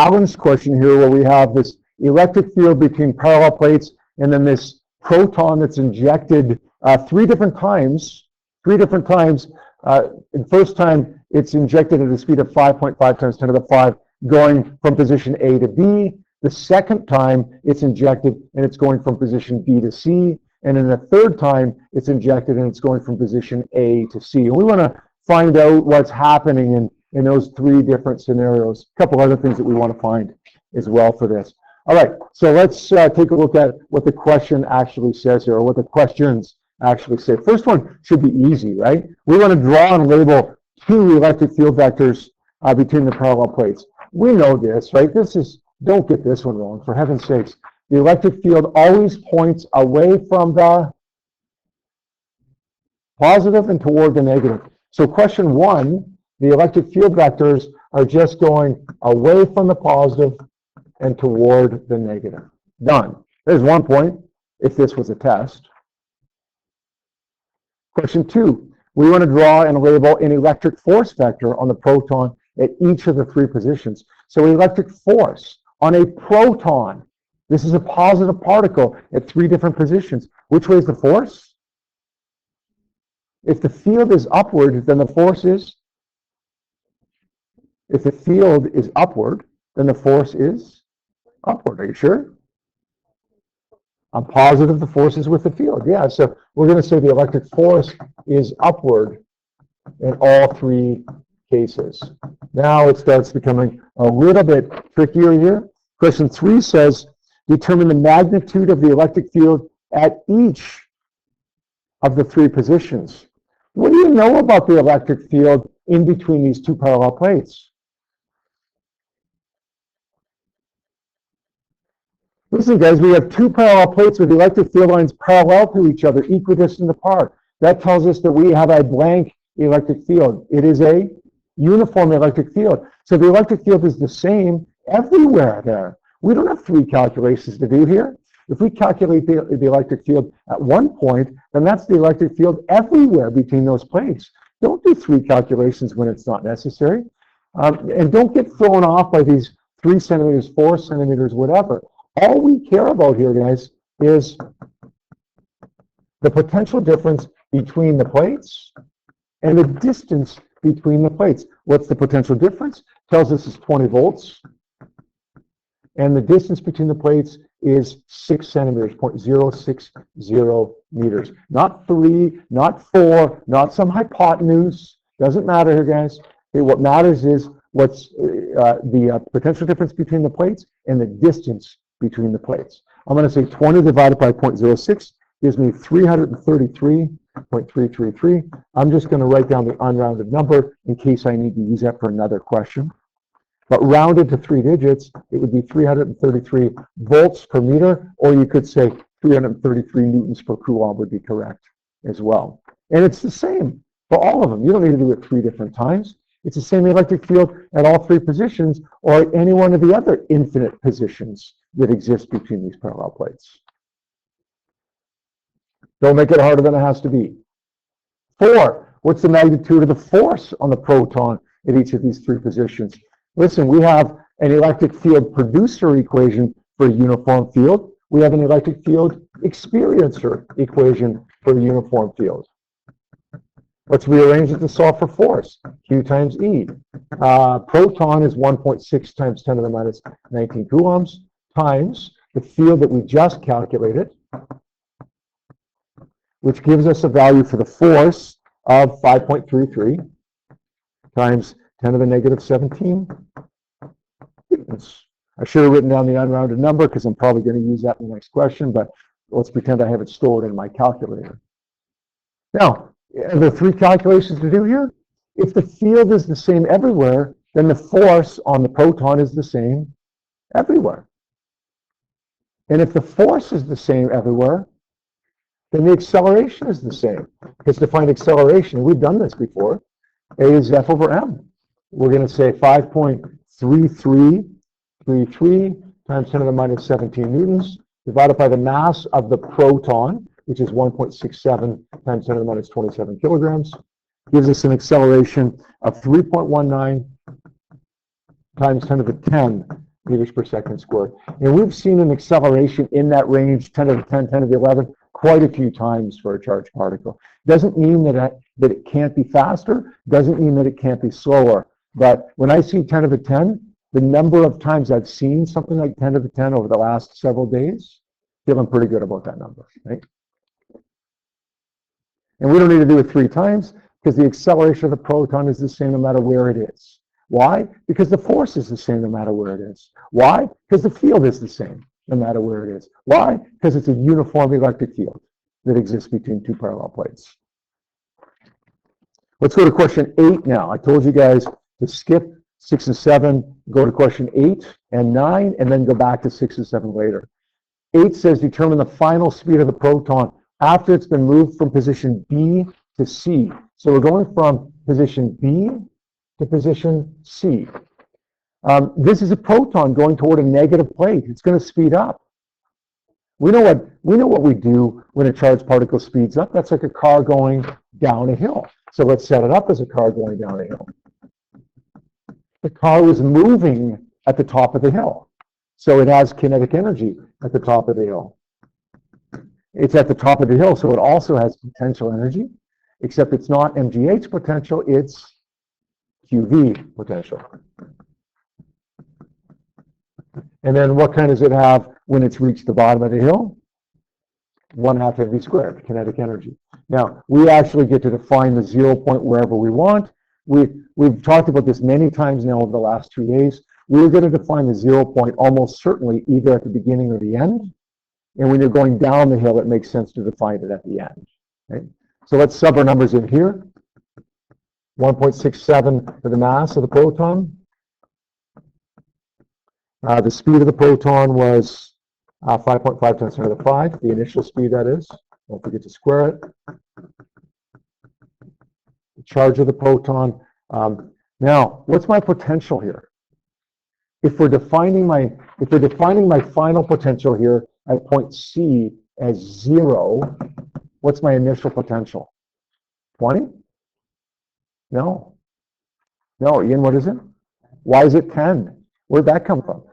balanced question here where we have this electric field between parallel plates and then this proton that's injected three different times. The first time it's injected at a speed of 5.5 times 10 to the 5, going from position A to B. The second time it's injected and it's going from position B to C. And then the third time it's injected and it's going from position A to C. And we want to find out what's happening in those three different scenarios. A couple other things that we want to find as well for this. All right, so let's take a look at what the question actually says here, or what the questions actually say. First one should be easy, right? We want to draw and label two electric field vectors between the parallel plates. We know this, right? Don't get this one wrong, for heaven's sakes. The electric field always points away from the positive and toward the negative. So question one, the electric field vectors are just going away from the positive and toward the negative. Done. There's 1 point if this was a test. Question two, we want to draw and label an electric force vector on the proton at each of the three positions. So electric force on a proton. This is a positive particle at three different positions. Which way is the force? If the field is upward, then the force is? If the field is upward, then the force is upward. Are you sure? I'm positive the force is with the field. Yeah, so we're going to say the electric force is upward in all three cases. Now it starts becoming a little bit trickier here. Question three says, determine the magnitude of the electric field at each of the three positions. What do you know about the electric field in between these two parallel plates? Listen, guys, we have two parallel plates with electric field lines parallel to each other, equidistant apart. That tells us that we have a blank electric field. It is a uniform electric field. So the electric field is the same everywhere there. We don't have three calculations to do here. If we calculate the electric field at one point, then that's the electric field everywhere between those plates. Don't do three calculations when it's not necessary. And don't get thrown off by these 3 centimeters, 4 centimeters, whatever. All we care about here, guys, is the potential difference between the plates and the distance between the plates. What's the potential difference? Tells us it's 20 volts. And the distance between the plates is 6 centimeters, 0.060 meters. Not 3, not 4, not some hypotenuse. Doesn't matter here, guys. Okay, what matters is what's the potential difference between the plates and the distance between the plates. I'm going to say 20 divided by 0.06 gives me 333.333. I'm just going to write down the unrounded number in case I need to use that for another question. But rounded to 3 digits, it would be 333 volts per meter, or you could say 333 newtons per coulomb would be correct as well. And it's the same for all of them. You don't need to do it 3 different times. It's the same electric field at all 3 positions or at any one of the other infinite positions that exist between these parallel plates. Don't make it harder than it has to be. 4, what's the magnitude of the force on the proton at each of these 3 positions? Listen, we have an electric field producer equation for a uniform field. We have an electric field experiencer equation for a uniform field. Let's rearrange it to solve for force. Q times E. Proton is 1.6 times 10 to the minus 19 coulombs times the field that we just calculated, which gives us a value for the force of 5.33 times 10 to the negative 17 newtons. I should have written down the unrounded number because I'm probably going to use that in the next question, but let's pretend I have it stored in my calculator. Now, are there 3 calculations to do here? If the field is the same everywhere, then the force on the proton is the same everywhere. And if the force is the same everywhere, then the acceleration is the same. Because to find acceleration, we've done this before, A is F over M. We're going to say 5.3333 times 10 to the minus 17 newtons divided by the mass of the proton, which is 1.67 times 10 to the minus 27 kilograms, gives us an acceleration of 3.19 times 10 to the 10 meters per second squared. And we've seen an acceleration in that range, 10 to the 10, 10 to the 11, quite a few times for a charged particle. Doesn't mean that it can't be faster, doesn't mean that it can't be slower. But when I see 10 to the 10, the number of times I've seen something like 10 to the 10 over the last several days, feeling pretty good about that number, right? And we don't need to do it 3 times because the acceleration of the proton is the same no matter where it is. Why? Because the force is the same no matter where it is. Why? Because the field is the same no matter where it is. Why? Because it's a uniform electric field that exists between 2 parallel plates. Let's go to question 8 now. I told you guys to skip 6 and 7, go to question 8 and 9, and then go back to 6 and 7 later. 8 says determine the final speed of the proton after it's been moved from position B to C. So we're going from position B to position C. This is a proton going toward a negative plate. It's going to speed up. We know what we do when a charged particle speeds up. That's like a car going down a hill. So let's set it up as a car going down a hill. The car was moving at the top of the hill. So it has kinetic energy at the top of the hill. It's at the top of the hill, so it also has potential energy, except it's not MGH potential, it's QV potential. And then what kind does it have when it's reached the bottom of the hill? 1/2 mv squared, kinetic energy. Now, we actually get to define the 0 point wherever we want. We've talked about this many times now over the last 2 days. We're going to define the 0 point almost certainly either at the beginning or the end. And when you're going down the hill, it makes sense to define it at the end. Okay? So let's sub our numbers in here. 1.67 for the mass of the proton. The speed of the proton was 5.5 times 10 to the 5, the initial speed that is. Don't forget to square it. The charge of the proton. Now, what's my potential here? If we're defining my final potential here at point C as 0, what's my initial potential? 20? No. No, Ian, what is it? Why is it 10? Where'd that come from?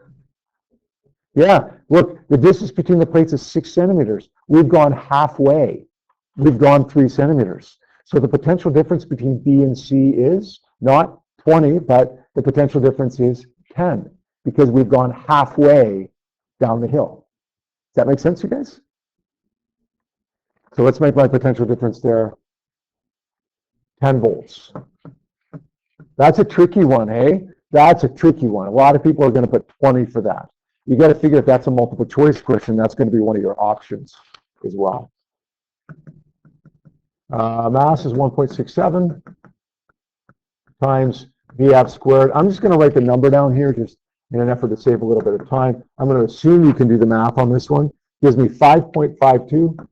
Yeah, look, the distance between the plates is 6 centimeters. We've gone halfway. We've gone 3 centimeters. So the potential difference between B and C is not 20, but the potential difference is 10 because we've gone halfway down the hill. Does that make sense, you guys? So let's make my potential difference there 10 volts. That's a tricky one, eh? That's a tricky one. A lot of people are going to put 20 for that. You got to figure if that's a multiple choice question, that's going to be one of your options as well. Mass is 1.67 times VF squared. I'm just going to write the number down here just in an effort to save a little bit of time. I'm going to assume you can do the math on this one. Gives me 5.52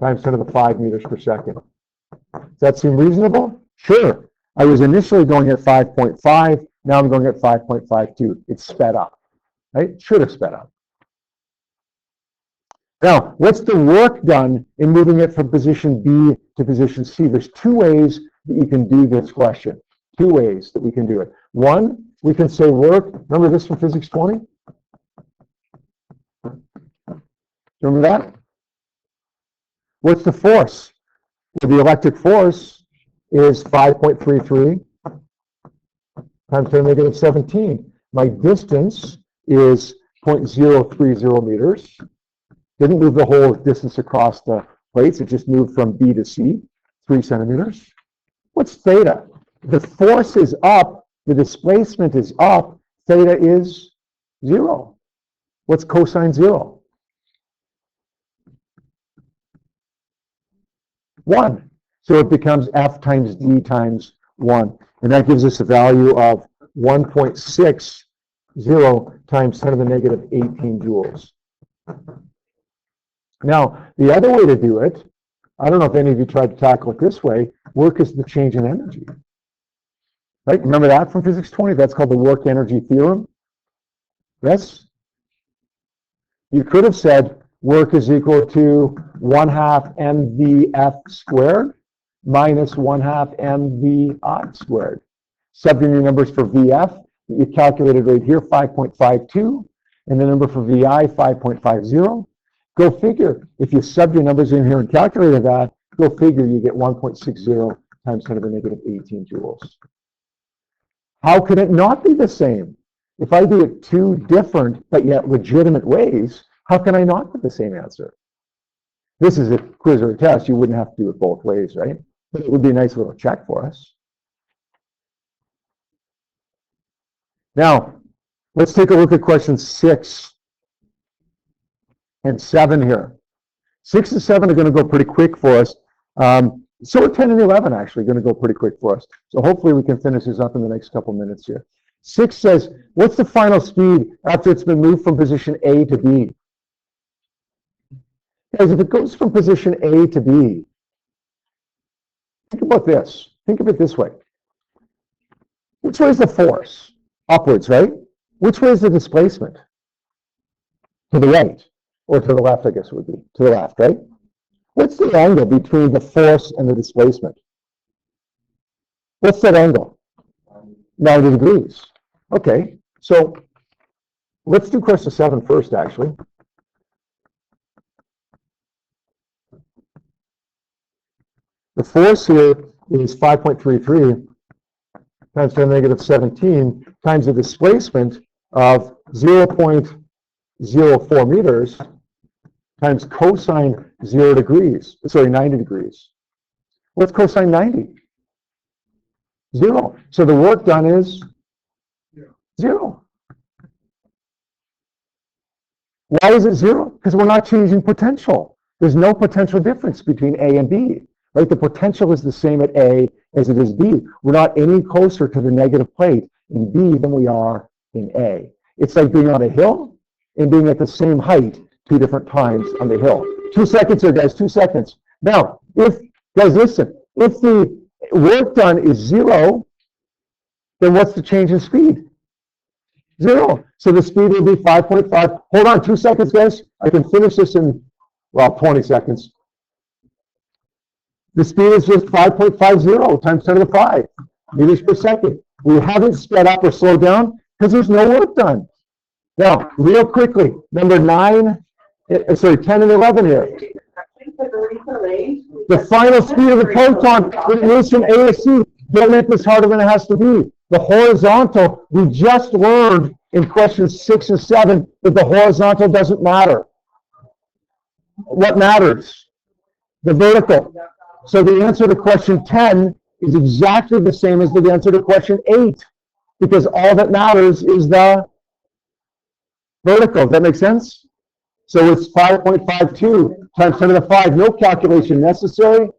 times 10 to the 5 meters per second. Does that seem reasonable? Sure. I was initially going at 5.5. Now I'm going at 5.52. It's sped up. Right? Should have sped up. Now, what's the work done in moving it from position B to position C? There's 2 ways that you can do this question. 2 ways that we can do it. One, we can say work. Remember this from Physics 20? Remember that? What's the force? Well, the electric force is 5.33 times 10 to the negative 17. My distance is 0.030 meters. Didn't move the whole distance across the plates. It just moved from B to C, 3 centimeters. What's theta? The force is up. The displacement is up. Theta is 0. What's cosine 0? 1. So it becomes F times D times 1. And that gives us a value of 1.60 times 10 to the negative 18 joules. Now, the other way to do it, I don't know if any of you tried to tackle it this way, work is the change in energy. Right? Remember that from Physics 20? That's called the work energy theorem. Yes? You could have said work is equal to 1/2 mvf squared minus 1/2 mvi squared. Subbing your numbers for VF, You calculated right here, 5.52, and the number for VI, 5.50. Go figure. If you sub your numbers in here and calculated that, go figure you get 1.60 times 10 to the negative 18 joules. How can it not be the same? If I do it two different but yet legitimate ways, how can I not get the same answer? This is a quiz or a test. You wouldn't have to do it both ways, right? But it would be a nice little check for us. Now, let's take a look at questions 6 and 7 here. 6 and 7 are going to go pretty quick for us. So are 10 and 11 actually going to go pretty quick for us. So hopefully we can finish this up in the next couple minutes here. 6 says, what's the final speed after it's been moved from position A to B? Guys, if it goes from position A to B, think about this. Think of it this way. Which way is the force? Upwards, right? Which way is the displacement? To the right, or to the left, I guess it would be. To the left, right? What's the angle between the force and the displacement? What's that angle? 90 degrees. Okay, so let's do question 7 first, actually. The force here is 5.33 times 10 to the negative 17 times the displacement of 0.04 meters times cosine 90 degrees. What's cosine 90? 0. So the work done is 0. Why is it 0? Because we're not changing potential. There's no potential difference between A and B. Right? The potential is the same at A as it is B. We're not any closer to the negative plate in B than we are in A. It's like being on a hill and being at the same height 2 different times on the hill. 2 seconds here, guys, 2 seconds. Now, guys, listen, if the work done is 0, then what's the change in speed? 0. So the speed will be 5.5. Hold on, 2 seconds, guys. I can finish this in, well, 20 seconds. The speed is just 5.50 times 10 to the 5 meters per second. We haven't sped up or slowed down because there's no work done. Now, real quickly, number 10 and 11 here. The final speed of the proton when it moves from A to C, don't make this harder than it has to be. The horizontal, we just learned in questions 6 and 7 that the horizontal doesn't matter. What matters? The vertical. So the answer to question 10 is exactly the same as the answer to question 8, because all that matters is the vertical. Does that make sense? So it's 5.52 times 10 to the 5. No calculation necessary.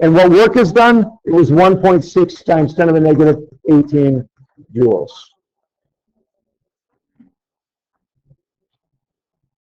And what work is done? It was 1.6 times 10 to the negative 18 joules.